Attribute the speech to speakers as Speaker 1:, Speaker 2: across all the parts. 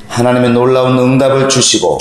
Speaker 1: 하나님의 놀라운 응답을 주시고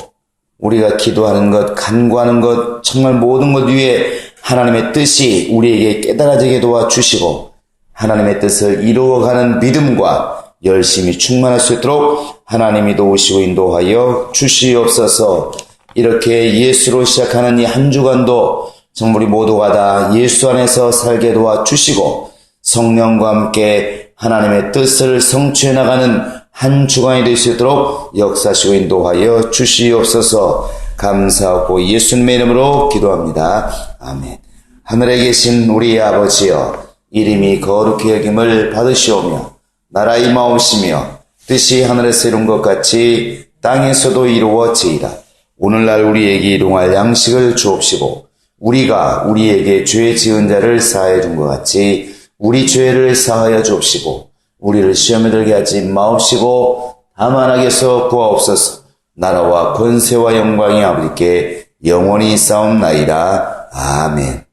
Speaker 1: 우리가 기도하는 것, 간구하는 것, 정말 모든 것 위에 하나님의 뜻이 우리에게 깨달아지게 도와주시고 하나님의 뜻을 이루어가는 믿음과 열심히 충만할 수 있도록 하나님이 도우시고 인도하여 주시옵소서. 이렇게 예수로 시작하는 이 한 주간도 정말 우리 모두가 다 예수 안에서 살게 도와주시고 성령과 함께 하나님의 뜻을 성취해 나가는 한 주간이 될 수 있도록 역사하시고 인도하여 주시옵소서. 감사하고 예수님의 이름으로 기도합니다. 아멘. 하늘에 계신 우리 아버지여, 이름이 거룩히 여김을 받으시오며 나라 임하옵시며 뜻이 하늘에서 이룬 것 같이 땅에서도 이루어지이다. 오늘날 우리에게 일용할 양식을 주옵시고 우리가 우리에게 죄 지은 자를 사하여 준 것 같이 우리 죄를 사하여 주옵시고 우리를 시험에 들게 하지 마옵시고 다만 악에서 구하옵소서. 나라와 권세와 영광이 아버지께 영원히 싸움나이다. 아멘.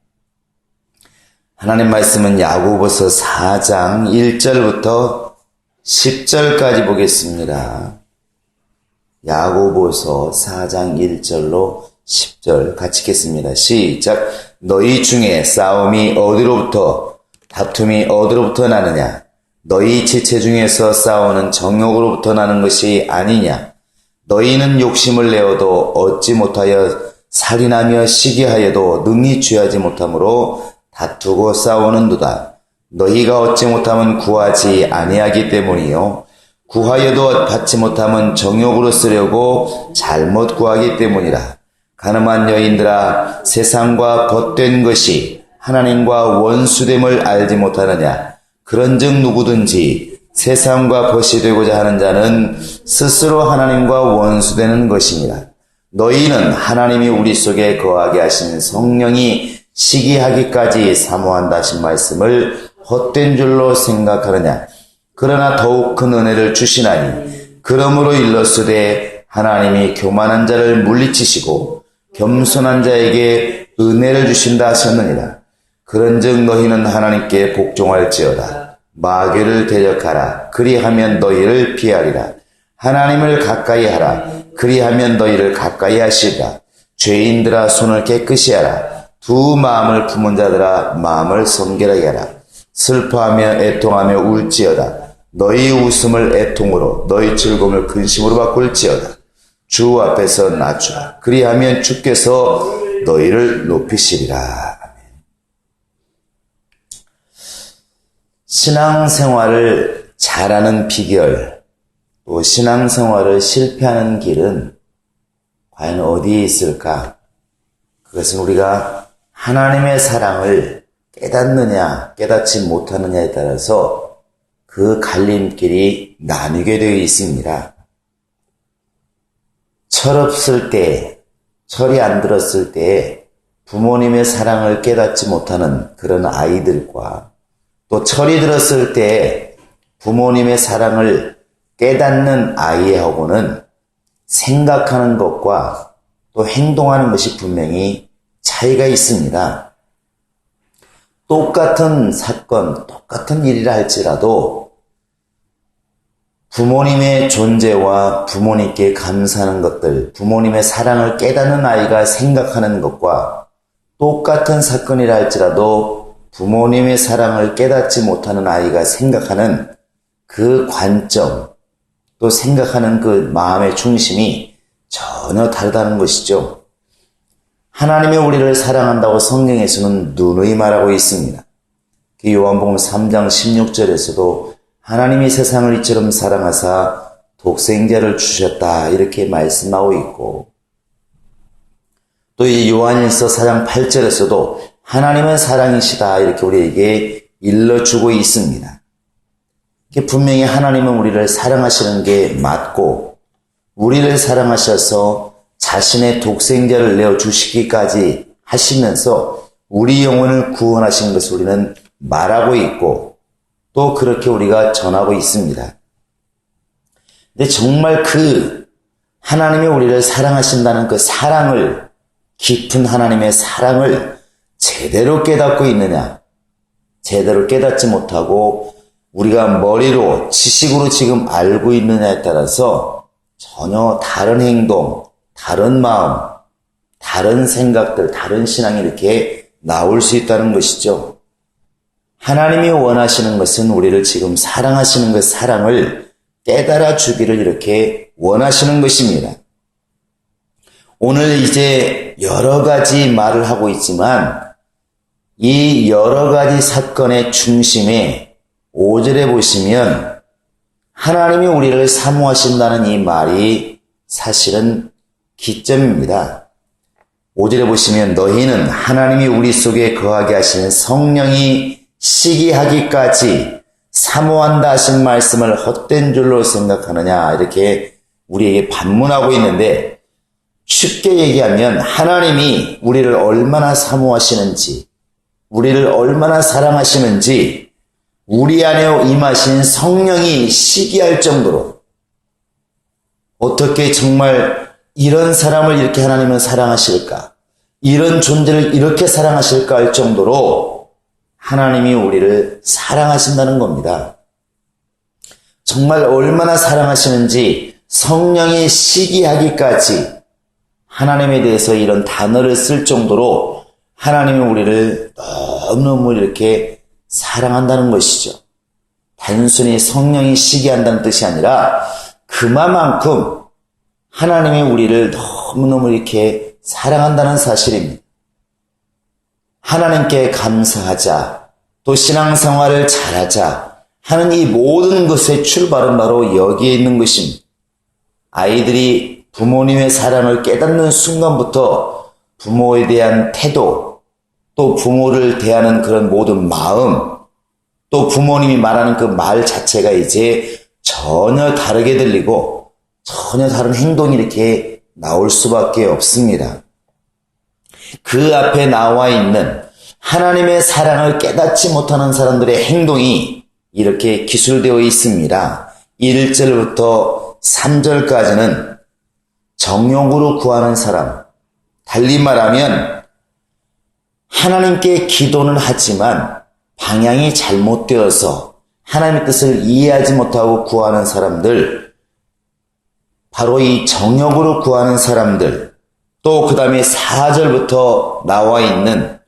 Speaker 1: 하나님 말씀은 야고보서 4장 1절부터 10절까지 보겠습니다. 야고보서 4장 1절로 10절 같이 읽겠습니다. 시작. 너희 중에 싸움이 어디로부터 다툼이 어디로부터 나느냐? 너희 지체 중에서 싸우는 정욕으로부터 나는 것이 아니냐? 너희는 욕심을 내어도 얻지 못하여 살인하며 시기하여도 능히 취하지 못하므로 다투고 싸우는도다. 너희가 얻지 못하면 구하지 아니하기 때문이요 구하여도 받지 못하면 정욕으로 쓰려고 잘못 구하기 때문이라. 가늠한 여인들아, 세상과 벗된 것이 하나님과 원수됨을 알지 못하느냐? 그런즉 누구든지 세상과 벗이 되고자 하는 자는 스스로 하나님과 원수되는 것이니라. 너희는 하나님이 우리 속에 거하게 하신 성령이 시기하기까지 사모한다 하신 말씀을 헛된 줄로 생각하느냐? 그러나 더욱 큰 은혜를 주시나니 그러므로 일렀으되 하나님이 교만한 자를 물리치시고 겸손한 자에게 은혜를 주신다 하셨느니라. 그런즉 너희는 하나님께 복종할지어다. 마귀를 대적하라. 그리하면 너희를 피하리라. 하나님을 가까이 하라. 그리하면 너희를 가까이 하시리라. 죄인들아, 손을 깨끗이 하라. 두 마음을 품은 자들아, 마음을 성결하게 하라. 슬퍼하며 애통하며 울지어다. 너희 웃음을 애통으로, 너희 즐거움을 근심으로 바꿀지어다. 주 앞에서 낮추라. 그리하면 주께서 너희를 높이시리라. 신앙생활을 잘하는 비결, 또 신앙생활을 실패하는 길은 과연 어디에 있을까? 그것은 우리가 하나님의 사랑을 깨닫느냐 깨닫지 못하느냐에 따라서 그 갈림길이 나뉘게 되어 있습니다. 철없을 때, 철이 안 들었을 때 부모님의 사랑을 깨닫지 못하는 그런 아이들과 또 철이 들었을 때 부모님의 사랑을 깨닫는 아이하고는 생각하는 것과 또 행동하는 것이 분명히 차이가 있습니다. 똑같은 사건, 똑같은 일이라 할지라도 부모님의 존재와 부모님께 감사하는 것들, 부모님의 사랑을 깨닫는 아이가 생각하는 것과 똑같은 사건이라 할지라도 부모님의 사랑을 깨닫지 못하는 아이가 생각하는 그 관점, 또 생각하는 그 마음의 중심이 전혀 다르다는 것이죠. 하나님이 우리를 사랑한다고 성경에서는 누누이 말하고 있습니다. 그 요한복음 3장 16절에서도 하나님이 세상을 이처럼 사랑하사 독생자를 주셨다 이렇게 말씀하고 있고, 또 이 요한일서 4장 8절에서도 하나님은 사랑이시다 이렇게 우리에게 일러주고 있습니다. 분명히 하나님은 우리를 사랑하시는 게 맞고 우리를 사랑하셔서 자신의 독생자를 내어주시기까지 하시면서 우리 영혼을 구원하신 것을 우리는 말하고 있고 또 그렇게 우리가 전하고 있습니다. 근데 정말 그 하나님이 우리를 사랑하신다는 그 사랑을, 깊은 하나님의 사랑을 제대로 깨닫고 있느냐? 제대로 깨닫지 못하고 우리가 머리로 지식으로 지금 알고 있느냐에 따라서 전혀 다른 행동, 다른 마음, 다른 생각들, 다른 신앙이 이렇게 나올 수 있다는 것이죠. 하나님이 원하시는 것은 우리를 지금 사랑하시는 그 사랑을 깨달아 주기를 이렇게 원하시는 것입니다. 오늘 이제 여러 가지 말을 하고 있지만 이 여러 가지 사건의 중심에 5절에 보시면 하나님이 우리를 사모하신다는 이 말이 사실은 기점입니다. 5절에 보시면 너희는 하나님이 우리 속에 거하게 하시는 성령이 시기하기까지 사모한다 하신 말씀을 헛된 줄로 생각하느냐 이렇게 우리에게 반문하고 있는데 쉽게 얘기하면 하나님이 우리를 얼마나 사모하시는지 우리를 얼마나 사랑하시는지 우리 안에 임하신 성령이 시기할 정도로 어떻게 정말 이런 사람을 이렇게 하나님은 사랑하실까? 이런 존재를 이렇게 사랑하실까 할 정도로 하나님이 우리를 사랑하신다는 겁니다. 정말 얼마나 사랑하시는지 성령이 시기하기까지 하나님에 대해서 이런 단어를 쓸 정도로 하나님이 우리를 너무너무 이렇게 사랑한다는 것이죠. 단순히 성령이 시기한다는 뜻이 아니라 그만큼 하나님이 우리를 너무너무 이렇게 사랑한다는 사실입니다. 하나님께 감사하자, 또 신앙생활을 잘하자 하는 이 모든 것의 출발은 바로 여기에 있는 것입니다. 아이들이 부모님의 사랑을 깨닫는 순간부터 부모에 대한 태도, 또 부모를 대하는 그런 모든 마음, 또 부모님이 말하는 그 말 자체가 이제 전혀 다르게 들리고 전혀 다른 행동이 이렇게 나올 수밖에 없습니다. 그 앞에 나와 있는 하나님의 사랑을 깨닫지 못하는 사람들의 행동이 이렇게 기술되어 있습니다. 1절부터 3절까지는 정욕으로 구하는 사람, 달리 말하면 하나님께 기도는 하지만 방향이 잘못되어서 하나님의 뜻을 이해하지 못하고 구하는 사람들, 바로 이 정욕으로 구하는 사람들, 또 그 다음에 4절부터 나와 있는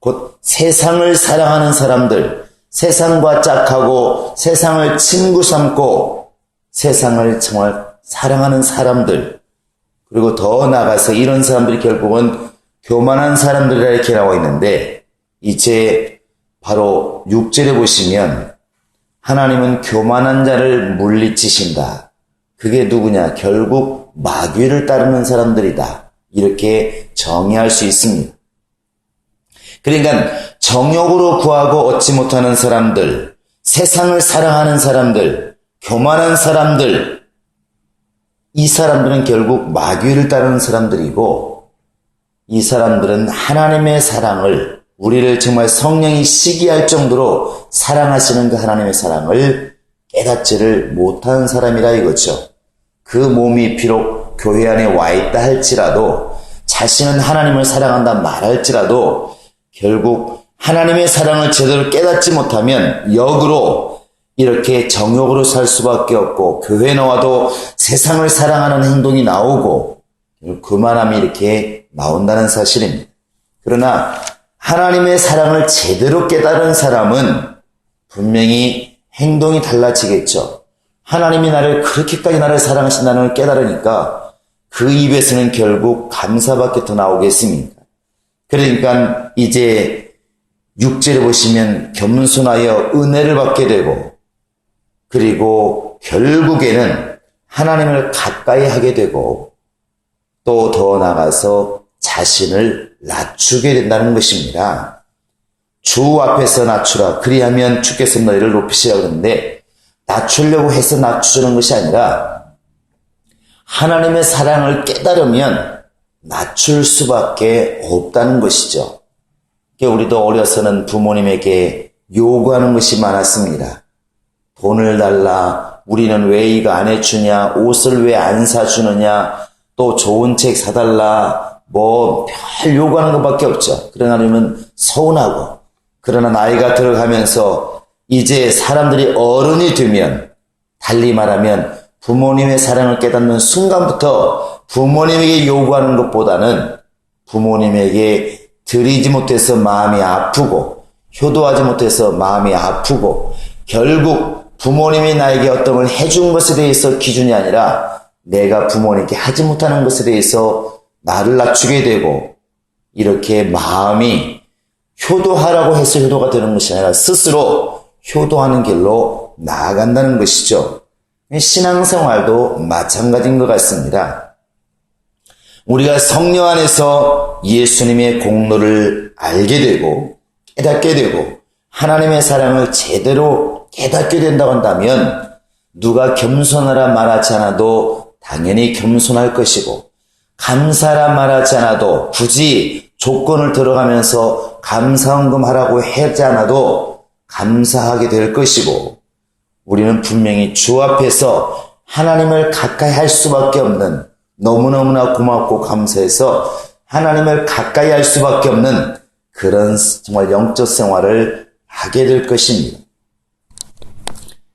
Speaker 1: 곧 세상을 사랑하는 사람들, 세상과 짝하고 세상을 친구 삼고 세상을 정말 사랑하는 사람들, 그리고 더 나아가서 이런 사람들이 결국은 교만한 사람들이라 이렇게 나와 있는데 이제 바로 6절에 보시면 하나님은 교만한 자를 물리치신다. 그게 누구냐? 결국 마귀를 따르는 사람들이다. 이렇게 정의할 수 있습니다. 그러니까 정욕으로 구하고 얻지 못하는 사람들, 세상을 사랑하는 사람들, 교만한 사람들, 이 사람들은 결국 마귀를 따르는 사람들이고 이 사람들은 하나님의 사랑을, 우리를 정말 성령이 시기할 정도로 사랑하시는 그 하나님의 사랑을 깨닫지를 못하는 사람이라 이거죠. 그 몸이 비록 교회 안에 와 있다 할지라도 자신은 하나님을 사랑한다 말할지라도 결국 하나님의 사랑을 제대로 깨닫지 못하면 역으로 이렇게 정욕으로 살 수밖에 없고 교회에 나와도 세상을 사랑하는 행동이 나오고 그만함이 이렇게 나온다는 사실입니다. 그러나 하나님의 사랑을 제대로 깨달은 사람은 분명히 행동이 달라지겠죠. 하나님이 나를 그렇게까지 나를 사랑하신다는 걸 깨달으니까 그 입에서는 결국 감사밖에 더 나오겠습니까? 그러니까 이제 6절에 보시면 겸손하여 은혜를 받게 되고 그리고 결국에는 하나님을 가까이 하게 되고 또 더 나아가서 자신을 낮추게 된다는 것입니다. 주 앞에서 낮추라. 그리하면 주께서 너희를 높이시라 그러는데 낮추려고 해서 낮추는 것이 아니라 하나님의 사랑을 깨달으면 낮출 수밖에 없다는 것이죠. 우리도 어려서는 부모님에게 요구하는 것이 많았습니다. 돈을 달라, 우리는 왜 이거 안 해주냐, 옷을 왜 안 사주느냐, 또 좋은 책 사달라, 별 요구하는 것밖에 없죠. 그러나 하나님은 서운하고, 그러나 나이가 들어가면서 이제 사람들이 어른이 되면, 달리 말하면 부모님의 사랑을 깨닫는 순간부터 부모님에게 요구하는 것보다는 부모님에게 드리지 못해서 마음이 아프고 효도하지 못해서 마음이 아프고 결국 부모님이 나에게 어떤 걸 해준 것에 대해서 기준이 아니라 내가 부모님께 하지 못하는 것에 대해서 나를 낮추게 되고 이렇게 마음이 효도하라고 해서 효도가 되는 것이 아니라 스스로 효도하는 길로 나아간다는 것이죠. 신앙생활도 마찬가지인 것 같습니다. 우리가 성령 안에서 예수님의 공로를 알게 되고 깨닫게 되고 하나님의 사랑을 제대로 깨닫게 된다고 한다면 누가 겸손하라 말하지 않아도 당연히 겸손할 것이고 감사라 말하지 않아도 굳이 조건을 들어가면서 감사헌금 하라고 하지 않아도 감사하게 될 것이고 우리는 분명히 주 앞에서 하나님을 가까이 할 수밖에 없는 너무너무나 고맙고 감사해서 하나님을 가까이 할 수밖에 없는 그런 정말 영적 생활을 하게 될 것입니다.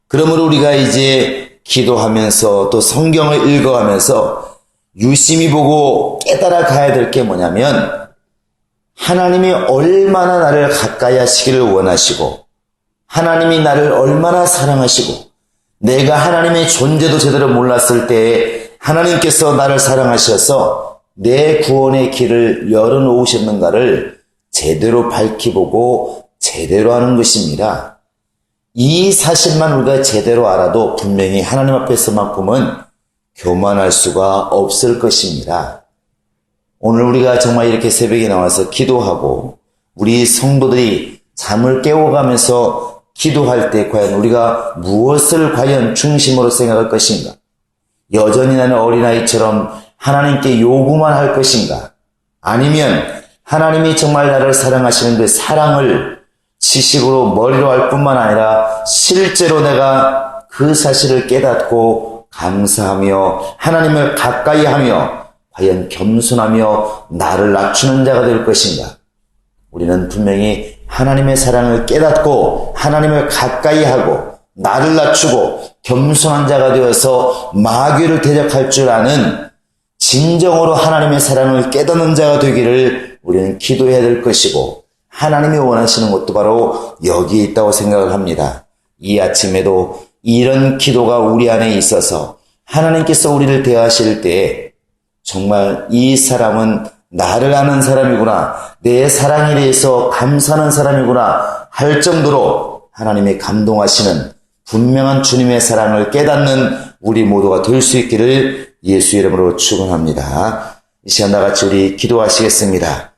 Speaker 1: 그러므로 우리가 이제 기도하면서 또 성경을 읽어가면서 유심히 보고 깨달아 가야 될 게 뭐냐면 하나님이 얼마나 나를 가까이 하시기를 원하시고 하나님이 나를 얼마나 사랑하시고 내가 하나님의 존재도 제대로 몰랐을 때에 하나님께서 나를 사랑하셔서 내 구원의 길을 열어놓으셨는가를 제대로 밝히보고 제대로 하는 것입니다. 이 사실만 우리가 제대로 알아도 분명히 하나님 앞에서만큼은 교만할 수가 없을 것입니다. 오늘 우리가 정말 이렇게 새벽에 나와서 기도하고 우리 성도들이 잠을 깨워가면서 기도할 때 과연 우리가 무엇을 과연 중심으로 생각할 것인가? 여전히 나는 어린아이처럼 하나님께 요구만 할 것인가? 아니면 하나님이 정말 나를 사랑하시는 그 사랑을 지식으로 머리로 할 뿐만 아니라 실제로 내가 그 사실을 깨닫고 감사하며 하나님을 가까이 하며 과연 겸손하며 나를 낮추는 자가 될 것인가? 우리는 분명히 하나님의 사랑을 깨닫고 하나님을 가까이 하고 나를 낮추고 겸손한 자가 되어서 마귀를 대적할 줄 아는 진정으로 하나님의 사랑을 깨닫는 자가 되기를 우리는 기도해야 될 것이고 하나님이 원하시는 것도 바로 여기에 있다고 생각을 합니다. 이 아침에도 이런 기도가 우리 안에 있어서 하나님께서 우리를 대하실 때에 정말 이 사람은 나를 아는 사람이구나, 내 사랑에 대해서 감사하는 사람이구나 할 정도로 하나님이 감동하시는 분명한 주님의 사랑을 깨닫는 우리 모두가 될 수 있기를 예수 이름으로 축원합니다. 이 시간 나같이 우리 기도하시겠습니다.